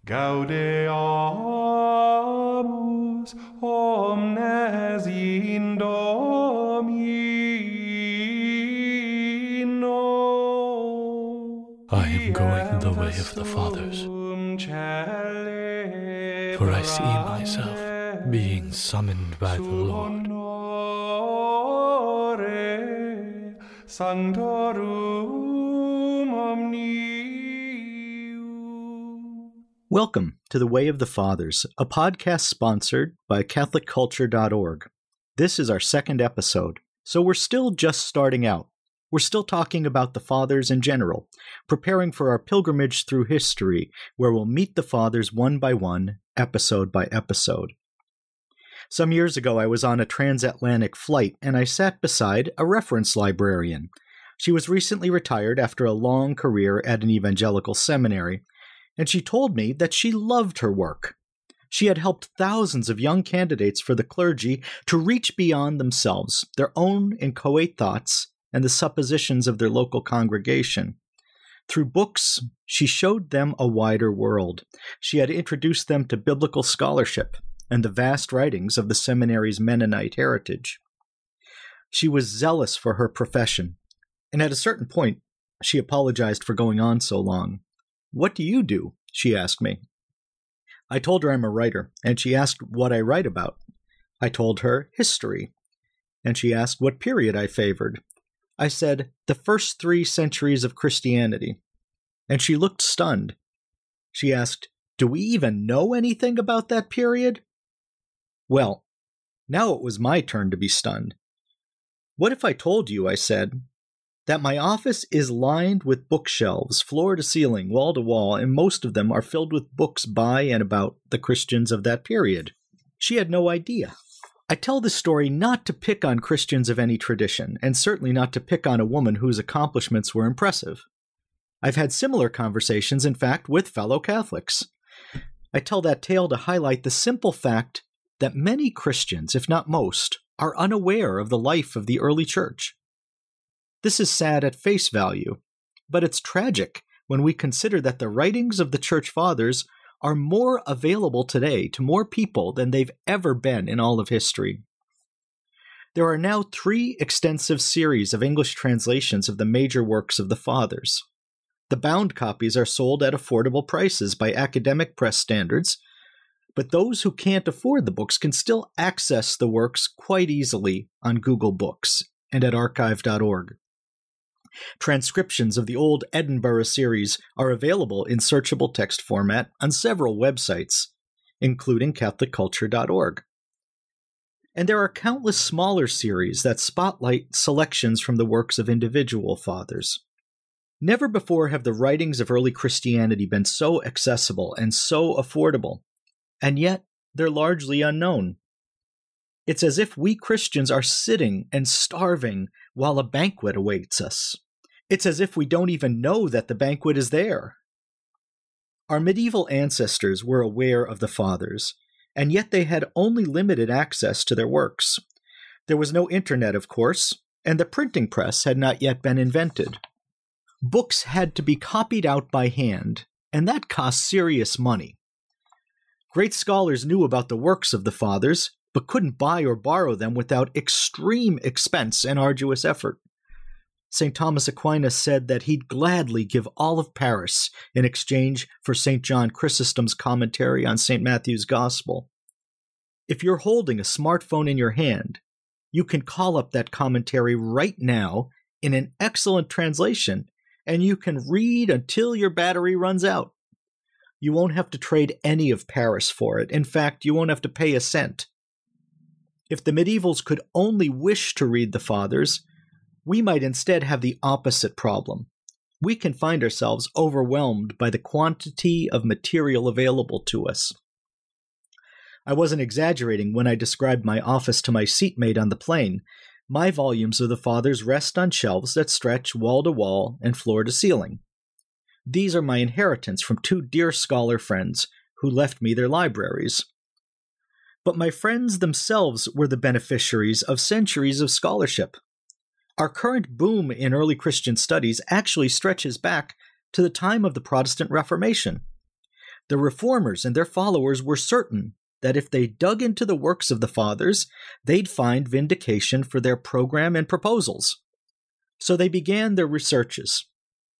Gaudeamus omnes in Domino. I am going the way of the fathers, for I see myself being summoned by the Lord. Sanctorum omnium. Welcome to The Way of the Fathers, a podcast sponsored by CatholicCulture.org. This is our second episode, so we're still just starting out. We're still talking about the Fathers in general, preparing for our pilgrimage through history, where we'll meet the Fathers one by one, episode by episode. Some years ago, I was on a transatlantic flight, and I sat beside a reference librarian. She was recently retired after a long career at an evangelical seminary, and she told me that she loved her work. She had helped thousands of young candidates for the clergy to reach beyond themselves, their own inchoate thoughts, and the suppositions of their local congregation. Through books, she showed them a wider world. She had introduced them to biblical scholarship and the vast writings of the seminary's Mennonite heritage. She was zealous for her profession, and at a certain point, she apologized for going on so long. "What do you do?" she asked me. I told her I'm a writer, and she asked what I write about. I told her history, and she asked what period I favored. I said, the first 3 centuries of Christianity, and she looked stunned. She asked, "Do we even know anything about that period?" Well, now it was my turn to be stunned. "What if I told you," I said, "that my office is lined with bookshelves, floor to ceiling, wall to wall, and most of them are filled with books by and about the Christians of that period?" She had no idea. I tell this story not to pick on Christians of any tradition, and certainly not to pick on a woman whose accomplishments were impressive. I've had similar conversations, in fact, with fellow Catholics. I tell that tale to highlight the simple fact that many Christians, if not most, are unaware of the life of the early church. This is sad at face value, but it's tragic when we consider that the writings of the Church Fathers are more available today to more people than they've ever been in all of history. There are now 3 extensive series of English translations of the major works of the Fathers. The bound copies are sold at affordable prices by academic press standards, but those who can't afford the books can still access the works quite easily on Google Books and at archive.org. Transcriptions of the old Edinburgh series are available in searchable text format on several websites, including CatholicCulture.org. And there are countless smaller series that spotlight selections from the works of individual fathers. Never before have the writings of early Christianity been so accessible and so affordable, and yet they're largely unknown. It's as if we Christians are sitting and starving while a banquet awaits us. It's as if we don't even know that the banquet is there. Our medieval ancestors were aware of the Fathers, and yet they had only limited access to their works. There was no internet, of course, and the printing press had not yet been invented. Books had to be copied out by hand, and that cost serious money. Great scholars knew about the works of the Fathers, but couldn't buy or borrow them without extreme expense and arduous effort. St. Thomas Aquinas said that he'd gladly give all of Paris in exchange for St. John Chrysostom's commentary on St. Matthew's Gospel. If you're holding a smartphone in your hand, you can call up that commentary right now in an excellent translation, and you can read until your battery runs out. You won't have to trade any of Paris for it. In fact, you won't have to pay a cent. If the medievals could only wish to read the Fathers, we might instead have the opposite problem. We can find ourselves overwhelmed by the quantity of material available to us. I wasn't exaggerating when I described my office to my seatmate on the plane. My volumes of the Fathers rest on shelves that stretch wall to wall and floor to ceiling. These are my inheritance from 2 dear scholar friends who left me their libraries. But my friends themselves were the beneficiaries of centuries of scholarship. Our current boom in early Christian studies actually stretches back to the time of the Protestant Reformation. The Reformers and their followers were certain that if they dug into the works of the Fathers, they'd find vindication for their program and proposals. So they began their researches.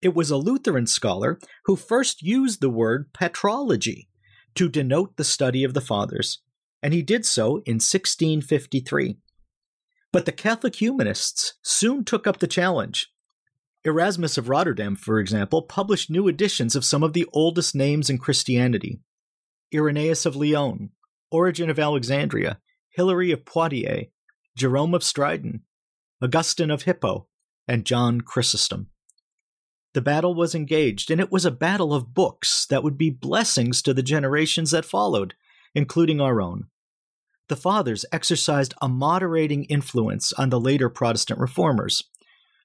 It was a Lutheran scholar who first used the word patrology to denote the study of the Fathers, and he did so in 1653. But the Catholic humanists soon took up the challenge. Erasmus of Rotterdam, for example, published new editions of some of the oldest names in Christianity: Irenaeus of Lyon, Origen of Alexandria, Hilary of Poitiers, Jerome of Stridon, Augustine of Hippo, and John Chrysostom. The battle was engaged, and it was a battle of books that would be blessings to the generations that followed, including our own. The Fathers exercised a moderating influence on the later Protestant reformers.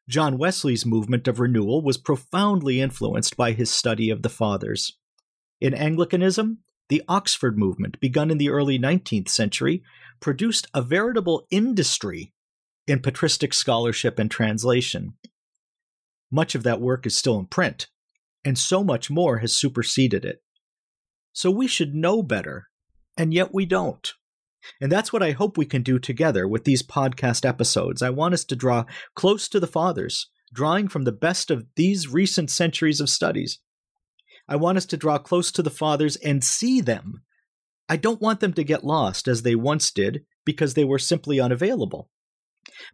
John Wesley's movement of renewal was profoundly influenced by his study of the Fathers. In Anglicanism, the Oxford movement, begun in the early 19th century, produced a veritable industry in patristic scholarship and translation. Much of that work is still in print, and so much more has superseded it. So we should know better, and yet we don't. And that's what I hope we can do together with these podcast episodes. I want us to draw close to the Fathers, drawing from the best of these recent centuries of studies. I want us to draw close to the Fathers and see them. I don't want them to get lost as they once did because they were simply unavailable.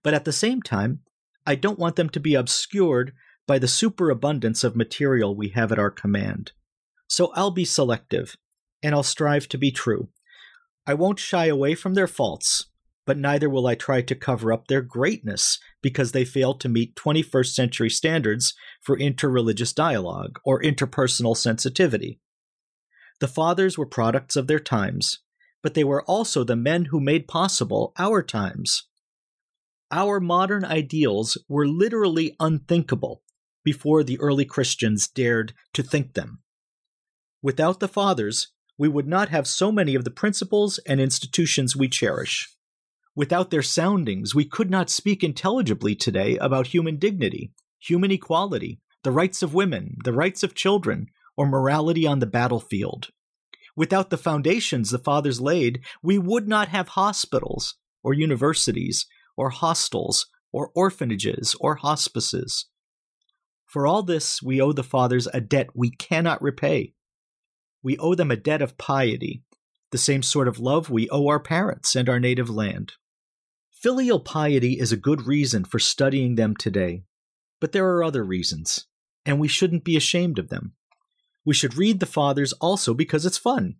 But at the same time, I don't want them to be obscured by the superabundance of material we have at our command. So I'll be selective, and I'll strive to be true. I won't shy away from their faults, but neither will I try to cover up their greatness because they fail to meet 21st century standards for interreligious dialogue or interpersonal sensitivity. The Fathers were products of their times, but they were also the men who made possible our times. Our modern ideals were literally unthinkable before the early Christians dared to think them. Without the Fathers, we would not have so many of the principles and institutions we cherish. Without their soundings, we could not speak intelligibly today about human dignity, human equality, the rights of women, the rights of children, or morality on the battlefield. Without the foundations the Fathers laid, we would not have hospitals, or universities, or hostels, or orphanages, or hospices. For all this, we owe the Fathers a debt we cannot repay. We owe them a debt of piety, the same sort of love we owe our parents and our native land. Filial piety is a good reason for studying them today, but there are other reasons, and we shouldn't be ashamed of them. We should read the Fathers also because it's fun.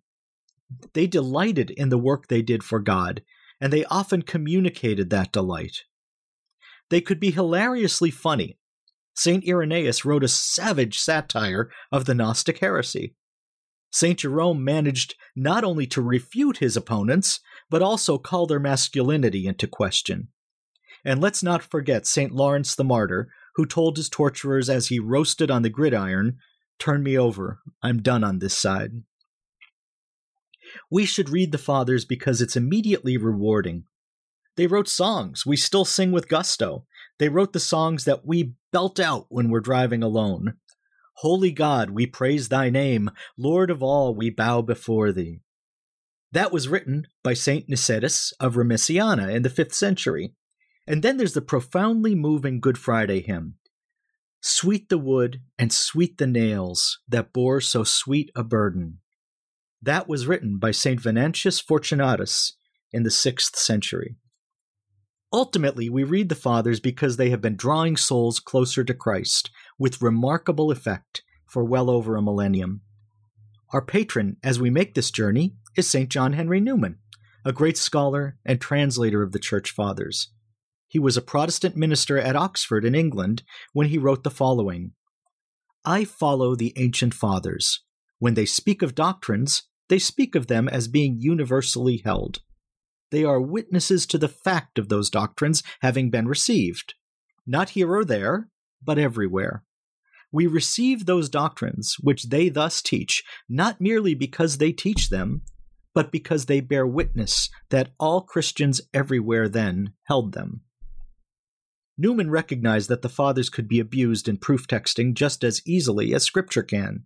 They delighted in the work they did for God, and they often communicated that delight. They could be hilariously funny. St. Irenaeus wrote a savage satire of the Gnostic heresy. St. Jerome managed not only to refute his opponents, but also call their masculinity into question. And let's not forget St. Lawrence the Martyr, who told his torturers as he roasted on the gridiron, "Turn me over, I'm done on this side." We should read the Fathers because it's immediately rewarding. They wrote songs we still sing with gusto. They wrote the songs that we belt out when we're driving alone. Holy God, we praise thy name. Lord of all, we bow before thee. That was written by St. Nicetus of Remisiana in the 5th century. And then there's the profoundly moving Good Friday hymn. Sweet the wood and sweet the nails that bore so sweet a burden. That was written by St. Venantius Fortunatus in the 6th century. Ultimately, we read the Fathers because they have been drawing souls closer to Christ with remarkable effect for well over a millennium. Our patron, as we make this journey, is St. John Henry Newman, a great scholar and translator of the Church Fathers. He was a Protestant minister at Oxford in England when he wrote the following: I follow the ancient Fathers. When they speak of doctrines, they speak of them as being universally held. They are witnesses to the fact of those doctrines having been received, not here or there, but everywhere. We receive those doctrines which they thus teach, not merely because they teach them, but because they bear witness that all Christians everywhere then held them. Newman recognized that the Fathers could be abused in proof texting just as easily as Scripture can.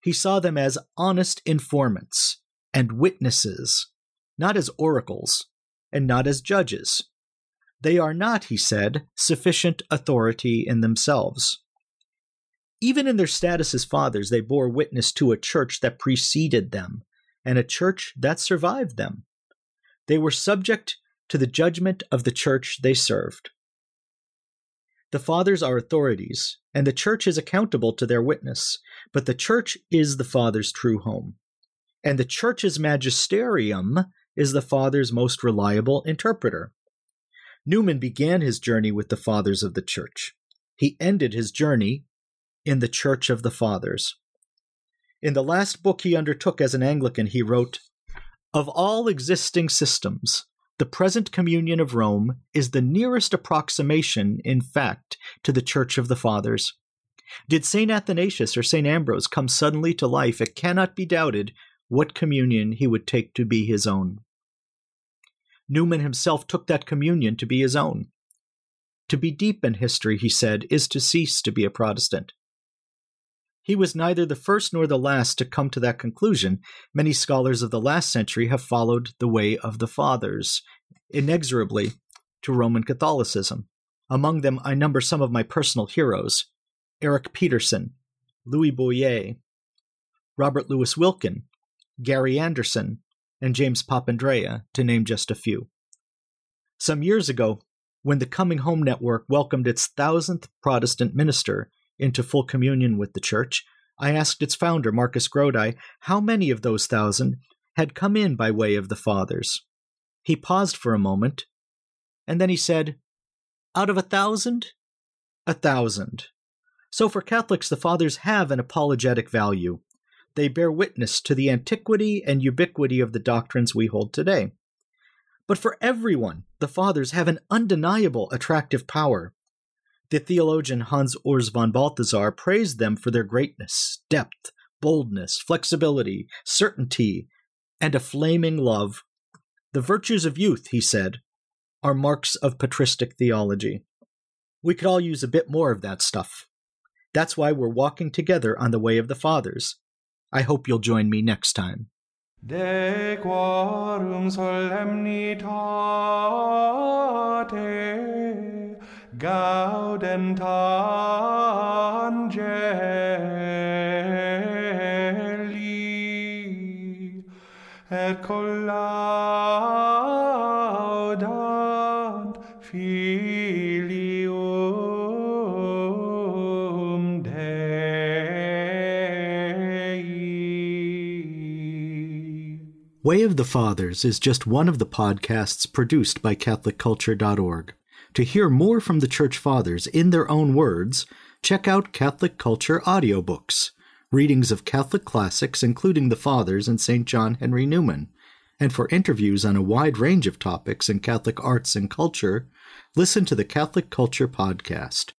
He saw them as honest informants and witnesses, not as oracles, and not as judges. They are not, he said, sufficient authority in themselves. Even in their status as fathers, they bore witness to a church that preceded them, and a church that survived them. They were subject to the judgment of the church they served. The fathers are authorities, and the church is accountable to their witness, but the church is the father's true home, and the church's magisterium is the father's most reliable interpreter. Newman began his journey with the fathers of the church. He ended his journey in the Church of the Fathers. In the last book he undertook as an Anglican, he wrote, "Of all existing systems, the present communion of Rome is the nearest approximation, in fact, to the Church of the Fathers. Did St. Athanasius or St. Ambrose come suddenly to life, it cannot be doubted what communion he would take to be his own." Newman himself took that communion to be his own. To be deep in history, he said, is to cease to be a Protestant. He was neither the first nor the last to come to that conclusion. Many scholars of the last century have followed the way of the Fathers, inexorably to Roman Catholicism. Among them, I number some of my personal heroes: Eric Peterson, Louis Boyer, Robert Louis Wilkin, Gary Anderson, and James Papandrea, to name just a few. Some years ago, when the Coming Home Network welcomed its 1,000th Protestant minister into full communion with the Church, I asked its founder, Marcus Grodi, how many of those 1,000 had come in by way of the Fathers. He paused for a moment, and then he said, "Out of 1,000? 1,000. So for Catholics, the Fathers have an apologetic value. They bear witness to the antiquity and ubiquity of the doctrines we hold today. But for everyone, the Fathers have an undeniable attractive power. The theologian Hans Urs von Balthasar praised them for their greatness, depth, boldness, flexibility, certainty, and a flaming love. The virtues of youth, he said, are marks of patristic theology." We could all use a bit more of that stuff. That's why we're walking together on the way of the Fathers. I hope you'll join me next time. De quorum solemnitate gaudent angeli et collaudant filium Dei. Way of the Fathers is just one of the podcasts produced by CatholicCulture.org. To hear more from the Church Fathers in their own words, check out Catholic Culture audiobooks, readings of Catholic classics including the Fathers and St. John Henry Newman. And for interviews on a wide range of topics in Catholic arts and culture, listen to the Catholic Culture podcast.